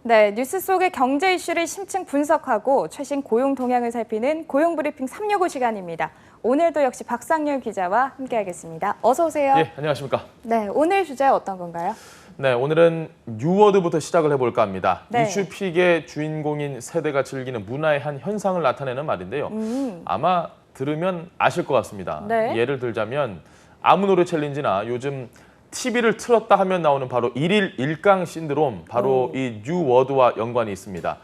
네, 뉴스 속의 경제 이슈를 심층 분석하고 최신 고용 동향을 살피는 고용브리핑 365 시간입니다. 오늘도 역시 박상렬 기자와 함께하겠습니다. 어서 오세요. 예, 안녕하십니까. 네, 오늘 주제 어떤 건가요? 네, 오늘은 뉴워드부터 시작을 해볼까 합니다. 네. 이슈픽의 주인공인 세대가 즐기는 문화의 한 현상을 나타내는 말인데요. 아마 들으면 아실 것 같습니다. 네. 예를 들자면 아무 노래 챌린지나 요즘 TV를 틀었다 하면 나오는 바로 일일 일강 신드롬, 바로 이 뉴워드와 연관이 있습니다.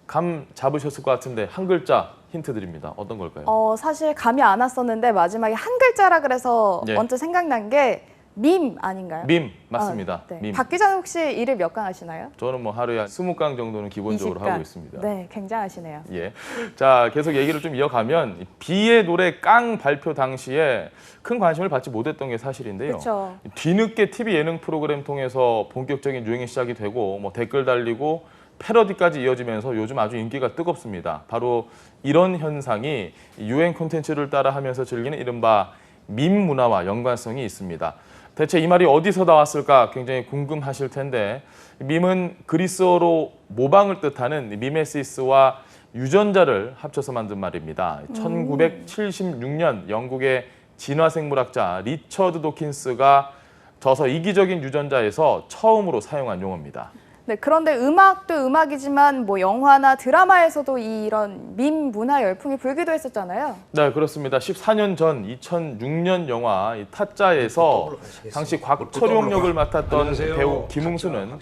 감 잡으셨을 것 같은데 한 글자 힌트 드립니다. 어떤 걸까요? 사실 감이 안 왔었는데 마지막에 한 글자라 그래서 예. 먼저 생각난 게 밈 아닌가요? 밈 맞습니다. 네. 밈. 박 기자는 혹시 일을 몇 강 하시나요? 저는 뭐 하루에 한 20강 정도는 기본적으로 20강. 하고 있습니다. 네, 굉장하시네요. 예. 자, 계속 얘기를 좀 이어가면 비의 노래 깡 발표 당시에 큰 관심을 받지 못했던 게 사실인데요. 그렇죠. 뒤늦게 TV 예능 프로그램 통해서 본격적인 유행이 시작이 되고 뭐 댓글 달리고 패러디까지 이어지면서 요즘 아주 인기가 뜨겁습니다. 바로 이런 현상이 유행 콘텐츠를 따라 하면서 즐기는 이른바 밈 문화와 연관성이 있습니다. 대체 이 말이 어디서 나왔을까 굉장히 궁금하실 텐데, 밈은 그리스어로 모방을 뜻하는 미메시스와 유전자를 합쳐서 만든 말입니다. 1976년 영국의 진화생물학자 리처드 도킨스가 저서 이기적인 유전자에서 처음으로 사용한 용어입니다. 네, 그런데 음악도 음악이지만 뭐 영화나 드라마에서도 이런 밈 문화 열풍이 불기도 했었잖아요. 네, 그렇습니다. 14년 전 2006년 영화 이 타짜에서 당시 곽철용 역을 맡았던 배우 김웅수는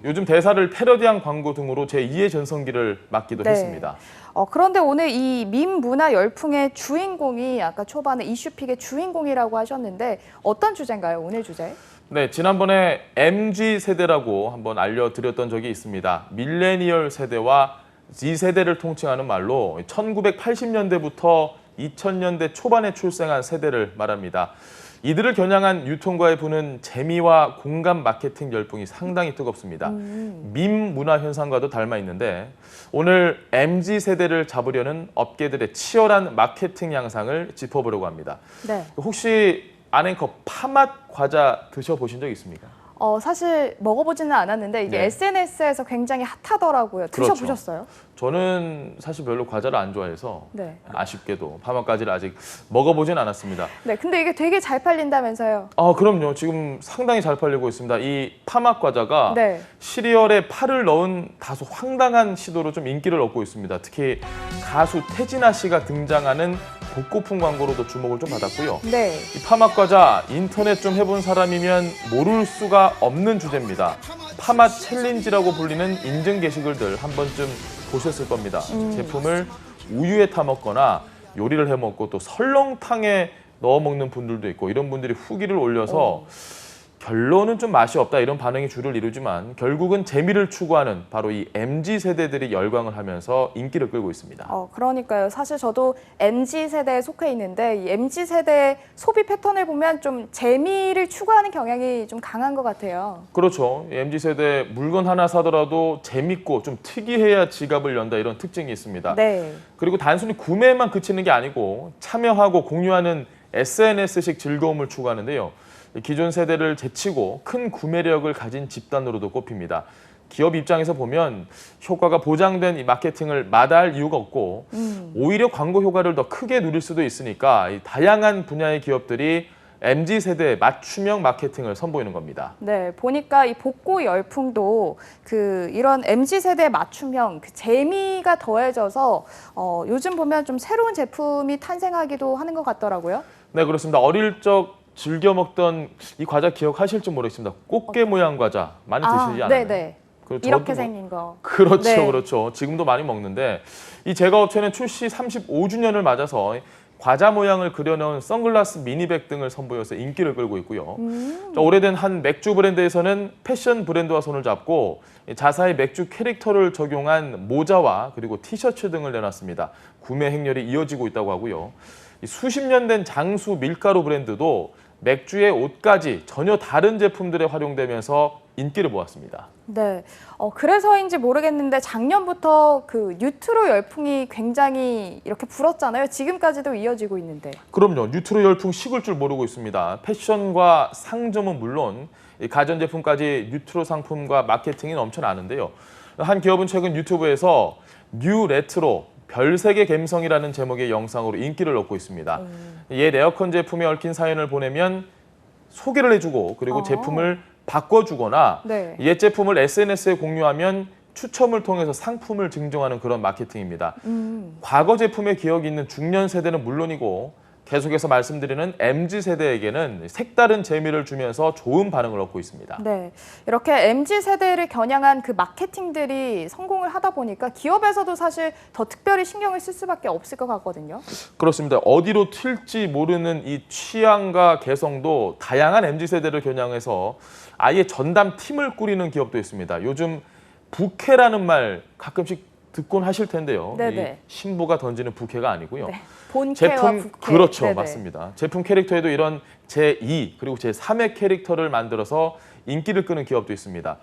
요즘 대사를 패러디한 광고 등으로 제2의 전성기를 맞기도 네. 했습니다. 그런데 오늘 이 밈 문화 열풍의 주인공이 아까 초반에 이슈픽의 주인공이라고 하셨는데 어떤 주제인가요, 오늘 주제? 네, 지난번에 MZ세대라고 한번 알려드렸던 적이 있습니다. 밀레니얼 세대와 Z세대를 통칭하는 말로 1980년대부터 2000년대 초반에 출생한 세대를 말합니다. 이들을 겨냥한 유통가에 부는 재미와 공감 마케팅 열풍이 상당히 뜨겁습니다. 밈 문화 현상과도 닮아 있는데 오늘 MZ세대를 잡으려는 업계들의 치열한 마케팅 양상을 짚어보려고 합니다. 네. 혹시 아랭커 파맛 과자 드셔보신 적 있습니까? 사실 먹어보지는 않았는데 이게 네. SNS에서 굉장히 핫하더라고요. 그렇죠. 드셔보셨어요? 저는 사실 별로 과자를 안 좋아해서 네. 아쉽게도 파맛까지를 아직 먹어보진 않았습니다. 네, 근데 이게 되게 잘 팔린다면서요? 그럼요. 지금 상당히 잘 팔리고 있습니다. 이 파맛 과자가 네. 시리얼에 파를 넣은 다소 황당한 시도로 좀 인기를 얻고 있습니다. 특히 가수 태진아 씨가 등장하는 복고풍 광고로도 주목을 좀 받았고요. 네. 이 파맛 과자 인터넷 좀 해본 사람이면 모를 수가 없는 주제입니다. 파맛 챌린지라고 불리는 인증 게시글들 한 번쯤 보셨을 겁니다. 제품을 우유에 타 먹거나 요리를 해 먹고 또 설렁탕에 넣어 먹는 분들도 있고 이런 분들이 후기를 올려서 결론은 좀 맛이 없다 이런 반응이 주를 이루지만 결국은 재미를 추구하는 바로 이 MZ세대들이 열광을 하면서 인기를 끌고 있습니다. 그러니까요. 사실 저도 MZ세대에 속해 있는데 이 MZ세대의 소비 패턴을 보면 좀 재미를 추구하는 경향이 좀 강한 것 같아요. 그렇죠. MZ세대 물건 하나 사더라도 재밌고 좀 특이해야 지갑을 연다 이런 특징이 있습니다. 네. 그리고 단순히 구매만 그치는 게 아니고 참여하고 공유하는 SNS식 즐거움을 추구하는데요. 기존 세대를 제치고 큰 구매력을 가진 집단으로도 꼽힙니다. 기업 입장에서 보면 효과가 보장된 이 마케팅을 마다할 이유가 없고 오히려 광고 효과를 더 크게 누릴 수도 있으니까 이 다양한 분야의 기업들이 MZ세대의 맞춤형 마케팅을 선보이는 겁니다. 네, 보니까 이 복고 열풍도 이런 MZ세대 맞춤형 재미가 더해져서 요즘 보면 좀 새로운 제품이 탄생하기도 하는 것 같더라고요. 네, 그렇습니다. 어릴 적 즐겨 먹던 이 과자 기억하실지 모르겠습니다. 꽃게 모양 과자 많이 드시지 않아요? 네네. 그리고 이렇게 저도 생긴 거. 그렇죠, 네. 그렇죠. 지금도 많이 먹는데 이 제과업체는 출시 35주년을 맞아서 과자 모양을 그려놓은 선글라스 미니백 등을 선보여서 인기를 끌고 있고요. 오래된 한 맥주 브랜드에서는 패션 브랜드와 손을 잡고 자사의 맥주 캐릭터를 적용한 모자와 그리고 티셔츠 등을 내놨습니다. 구매 행렬이 이어지고 있다고 하고요. 수십 년 된 장수 밀가루 브랜드도 맥주의 옷까지 전혀 다른 제품들에 활용되면서 인기를 모았습니다. 네, 그래서인지 모르겠는데 작년부터 뉴트로 열풍이 굉장히 이렇게 불었잖아요. 지금까지도 이어지고 있는데. 그럼요. 뉴트로 열풍 식을 줄 모르고 있습니다. 패션과 상점은 물론 이 가전제품까지 뉴트로 상품과 마케팅이 넘쳐나는데요. 한 기업은 최근 유튜브에서 뉴 레트로 별세계 갬성이라는 제목의 영상으로 인기를 얻고 있습니다. 옛 에어컨 제품에 얽힌 사연을 보내면 소개를 해주고 그리고 제품을 바꿔주거나 네. 옛 제품을 SNS에 공유하면 추첨을 통해서 상품을 증정하는 그런 마케팅입니다. 과거 제품에 기억이 있는 중년 세대는 물론이고 계속해서 말씀드리는 MZ세대에게는 색다른 재미를 주면서 좋은 반응을 얻고 있습니다. 네, 이렇게 MZ세대를 겨냥한 그 마케팅들이 성공을 하다 보니까 기업에서도 사실 더 특별히 신경을 쓸 수밖에 없을 것 같거든요. 그렇습니다. 어디로 튈지 모르는 이 취향과 개성도 다양한 MZ세대를 겨냥해서 아예 전담 팀을 꾸리는 기업도 있습니다. 요즘 부캐라는 말 가끔씩 듣곤 하실 텐데요. 네네. 이 신부가 던지는 부캐가 아니고요. 네, 본캐와 부캐. 그렇죠. 네네. 맞습니다. 제품 캐릭터에도 이런 제2 그리고 제3의 캐릭터를 만들어서 인기를 끄는 기업도 있습니다.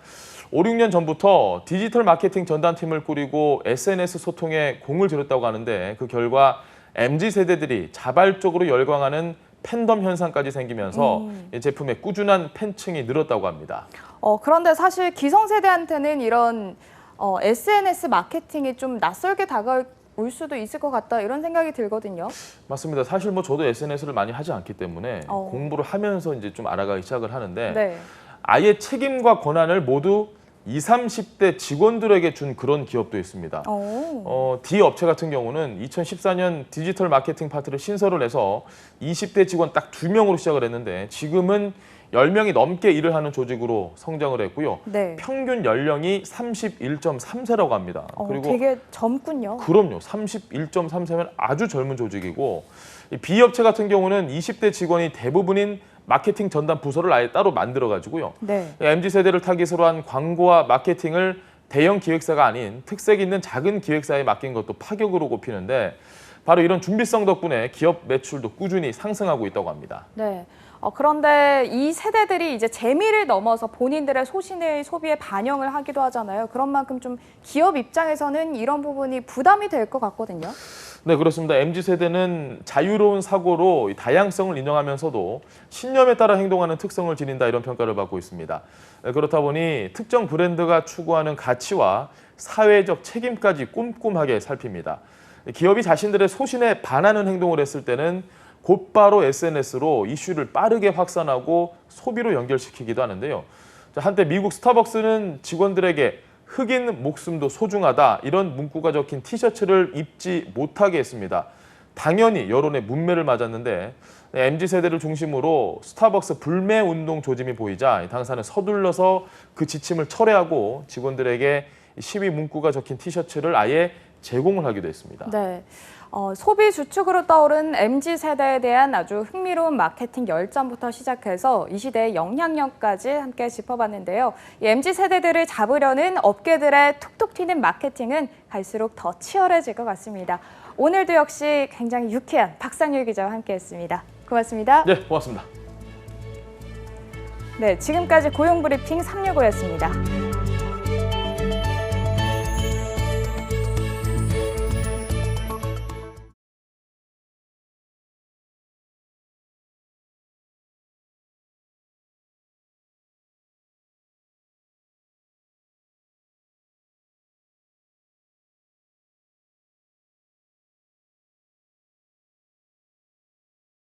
5, 6년 전부터 디지털 마케팅 전담팀을 꾸리고 SNS 소통에 공을 들였다고 하는데 그 결과 MZ세대들이 자발적으로 열광하는 팬덤 현상까지 생기면서 이 제품의 꾸준한 팬층이 늘었다고 합니다. 그런데 사실 기성세대한테는 이런 SNS 마케팅이 좀 낯설게 다가올 수도 있을 것 같다 이런 생각이 들거든요. 맞습니다. 사실 뭐 저도 SNS를 많이 하지 않기 때문에 공부를 하면서 이제 좀 알아가기 시작을 하는데 네. 아예 책임과 권한을 모두 20, 30대 직원들에게 준 그런 기업도 있습니다. D 업체 같은 경우는 2014년 디지털 마케팅 파트를 신설을 해서 20대 직원 딱 2명으로 시작을 했는데 지금은 10명이 넘게 일을 하는 조직으로 성장을 했고요. 네. 평균 연령이 31.3세라고 합니다. 그리고 되게 젊군요. 그럼요. 31.3세면 아주 젊은 조직이고 이 B 업체 같은 경우는 20대 직원이 대부분인 마케팅 전담 부서를 아예 따로 만들어가지고요. 네. MZ세대를 타깃으로 한 광고와 마케팅을 대형 기획사가 아닌 특색 있는 작은 기획사에 맡긴 것도 파격으로 꼽히는데 바로 이런 준비성 덕분에 기업 매출도 꾸준히 상승하고 있다고 합니다. 네. 그런데 이 세대들이 이제 재미를 넘어서 본인들의 소신을 소비에 반영을 하기도 하잖아요. 그런 만큼 좀 기업 입장에서는 이런 부분이 부담이 될 것 같거든요. 네, 그렇습니다. MZ세대는 자유로운 사고로 다양성을 인정하면서도 신념에 따라 행동하는 특성을 지닌다 이런 평가를 받고 있습니다. 그렇다 보니 특정 브랜드가 추구하는 가치와 사회적 책임까지 꼼꼼하게 살핍니다. 기업이 자신들의 소신에 반하는 행동을 했을 때는 곧바로 SNS로 이슈를 빠르게 확산하고 소비로 연결시키기도 하는데요. 한때 미국 스타벅스는 직원들에게 흑인 목숨도 소중하다 이런 문구가 적힌 티셔츠를 입지 못하게 했습니다. 당연히 여론의 문매를 맞았는데 MZ세대를 중심으로 스타벅스 불매 운동 조짐이 보이자 당사는 서둘러서 그 지침을 철회하고 직원들에게 시위 문구가 적힌 티셔츠를 아예 제공을 하기도 했습니다. 네. 소비 주축으로 떠오른 MZ세대에 대한 아주 흥미로운 마케팅 열전부터 시작해서 이 시대의 영향력까지 함께 짚어봤는데요. 이 MZ세대들을 잡으려는 업계들의 톡톡 튀는 마케팅은 갈수록 더 치열해질 것 같습니다. 오늘도 역시 굉장히 유쾌한 박상률 기자와 함께했습니다. 고맙습니다. 네, 고맙습니다. 네, 지금까지 고용브리핑 365였습니다.